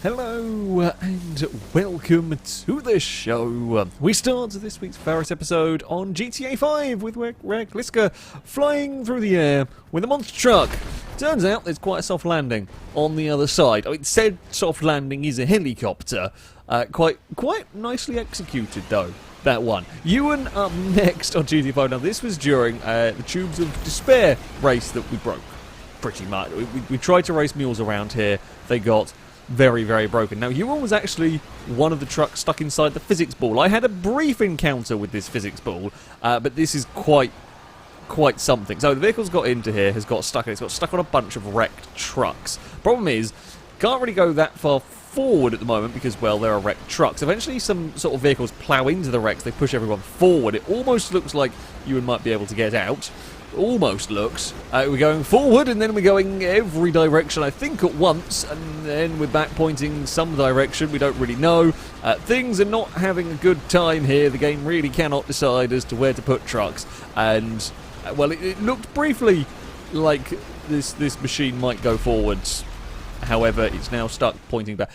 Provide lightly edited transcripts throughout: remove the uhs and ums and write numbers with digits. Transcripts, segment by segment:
Hello and welcome to the show. We start this week's Failrace episode on GTA 5 with Liska flying through the air with a monster truck. Turns out there's quite a soft landing on the other side. It said soft landing is a helicopter. Quite nicely executed though, that one. Ewan up next on GTA 5. Now this was during the Tubes of Despair race that we broke, pretty much. We tried to race mules around here. They got very, very broken. Now, Ewan was actually one of the trucks stuck inside the physics ball. I had a brief encounter with this physics ball, but this is quite something. So the vehicle's got into here, has got stuck, and it's got stuck on a bunch of wrecked trucks. Problem is, can't really go that far forward at the moment because, well, there are wrecked trucks. Eventually, some sort of vehicles plough into the wrecks, they push everyone forward. It almost looks like Ewan might be able to get out. Almost looks. We're going forward and then we're going every direction, I think, at once, and then we're back pointing some direction. We don't really know. Things are not having a good time here. The game really cannot decide as to where to put trucks, and well, it looked briefly like this machine might go forwards. However, it's now stuck pointing back.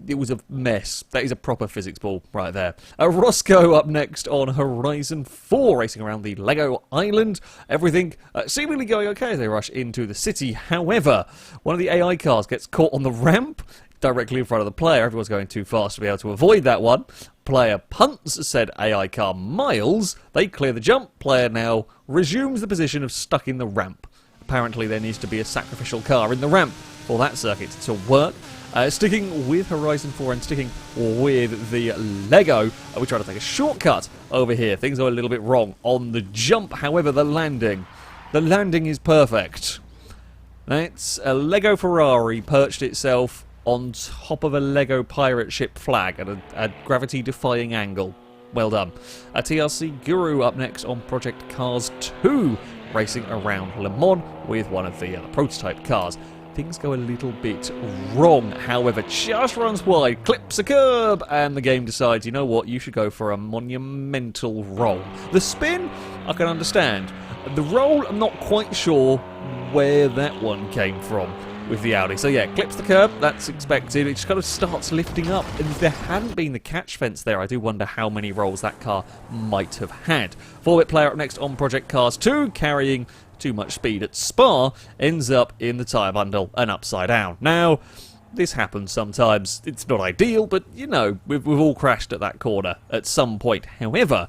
It was a mess. That is a proper physics ball right there. Roscoe up next on Horizon 4, racing around the Lego Island. Everything seemingly going okay as they rush into the city. However, one of the AI cars gets caught on the ramp directly in front of the player. Everyone's going too fast to be able to avoid that one. Player punts said AI car miles. They clear the jump. Player now resumes the position of stuck in the ramp. Apparently there needs to be a sacrificial car in the ramp for that circuit to work. Sticking with Horizon 4 and sticking with the Lego, we try to take a shortcut over here. Things are a little bit wrong on the jump, however, the landing is perfect. That's a Lego Ferrari perched itself on top of a Lego pirate ship flag at a gravity-defying angle. Well done. A TRC Guru up next on Project Cars 2, racing around Le Mans with one of the prototype cars. Things go a little bit wrong, however, just runs wide, clips a curb, and the game decides, you know what, you should go for a monumental roll. The spin, I can understand. The roll, I'm not quite sure where that one came from with the Audi. So yeah, clips the curb, that's expected. It just kind of starts lifting up, and if there hadn't been the catch fence there, I do wonder how many rolls that car might have had. 4-bit player up next on Project Cars 2, carrying too much speed at Spa, ends up in the tyre bundle and upside down. Now, this happens sometimes. It's not ideal, but, you know, we've all crashed at that corner at some point. However,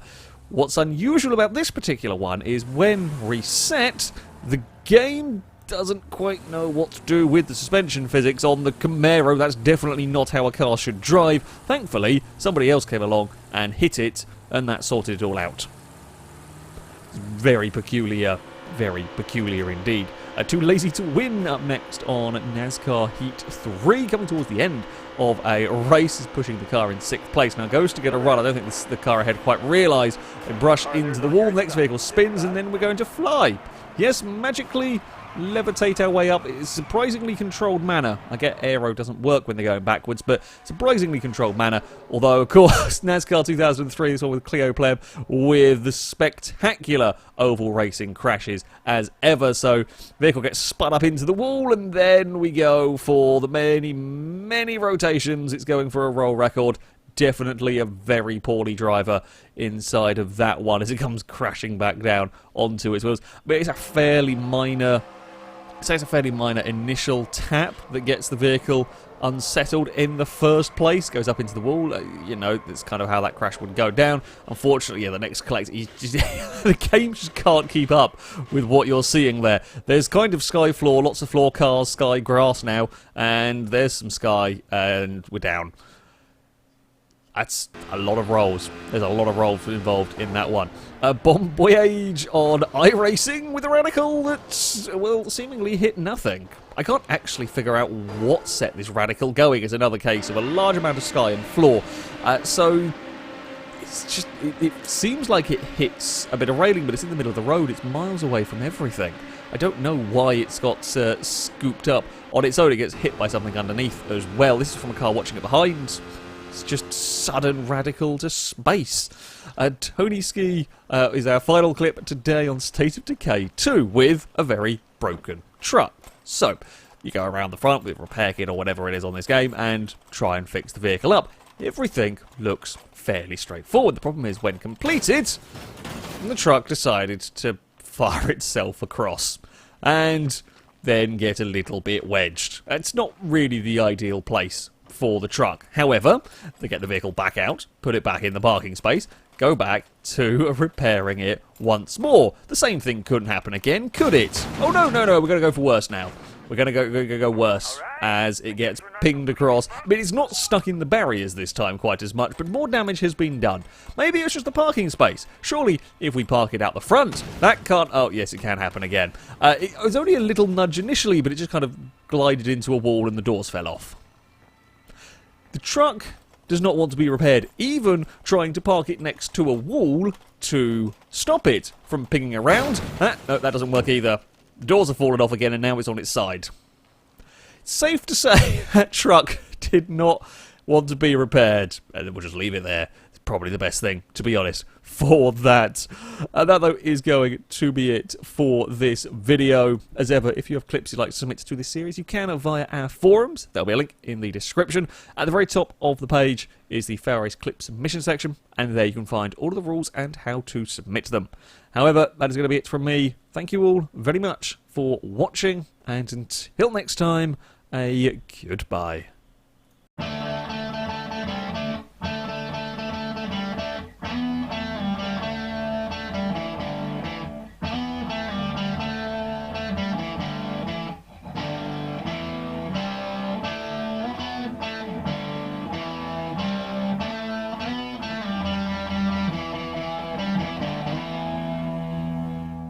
what's unusual about this particular one is when reset, the game doesn't quite know what to do with the suspension physics on the Camaro. That's definitely not how a car should drive. Thankfully, somebody else came along and hit it, and that sorted it all out. Very peculiar. Very peculiar indeed. Too Lazy to Win up next on NASCAR Heat 3, coming towards the end of a race, is pushing the car in 6th place. Now goes to get a run. I don't think the car ahead quite realised. They brush into the wall, next vehicle spins, and then we're going to fly. Yes, magically levitate our way up. It's surprisingly controlled manner. I get aero doesn't work when they're going backwards, but surprisingly controlled manner. Although, of course, NASCAR 2003, this one with Clio Pleb, with the spectacular oval racing crashes as ever. So, vehicle gets spun up into the wall, and then we go for the many rotations. It's going for a roll record. Definitely a very poorly driver inside of that one as it comes crashing back down onto its wheels. But it's a fairly minor initial tap that gets the vehicle unsettled in the first place, goes up into the wall. You know, that's kind of how that crash would go down. Unfortunately, yeah, the next collect, the game just can't keep up with what you're seeing there. There's kind of sky floor, lots of floor cars, sky grass now, and there's some sky, and we're down. That's a lot of rolls. There's a lot of rolls involved in that one. Bon Voyage on iRacing with a radical that, well, seemingly hit nothing. I can't actually figure out what set this radical going is another case of a large amount of sky and floor. So it's just, it seems like it hits a bit of railing, but it's in the middle of the road. It's miles away from everything. I don't know why it's got scooped up on its own. It gets hit by something underneath as well. This is from a car watching it behind. It's just sudden radical to space. Tony Ski is our final clip today on State of Decay 2 with a very broken truck. So, you go around the front with a repair kit or whatever it is on this game and try and fix the vehicle up. Everything looks fairly straightforward. The problem is when completed, the truck decided to fire itself across and then get a little bit wedged. It's not really the ideal place for the truck. However, they get the vehicle back out, put it back in the parking space, go back to repairing it once more. The same thing couldn't happen again, could it? Oh no, no, no, we're going to go for worse now. We're going to go worse as it gets pinged across. I mean, it's not stuck in the barriers this time quite as much, but more damage has been done. Maybe it's just the parking space. Surely, if we park it out the front, that can't... Oh, yes, it can happen again. It was only a little nudge initially, but it just kind of glided into a wall and the doors fell off. The truck does not want to be repaired, even trying to park it next to a wall to stop it from pinging around. No, that doesn't work either. The doors have fallen off again and now it's on its side. It's safe to say that truck did not want to be repaired. And we'll just leave it there. It's probably the best thing, to be honest, for that. That, though, is going to be it for this video. As ever, if you have clips you'd like to submit to this series, you can via our forums. There'll be a link in the description. At the very top of the page is the Failrace clip submission section, and there you can find all of the rules and how to submit them. However, that is going to be it from me. Thank you all very much for watching, and until next time, a goodbye.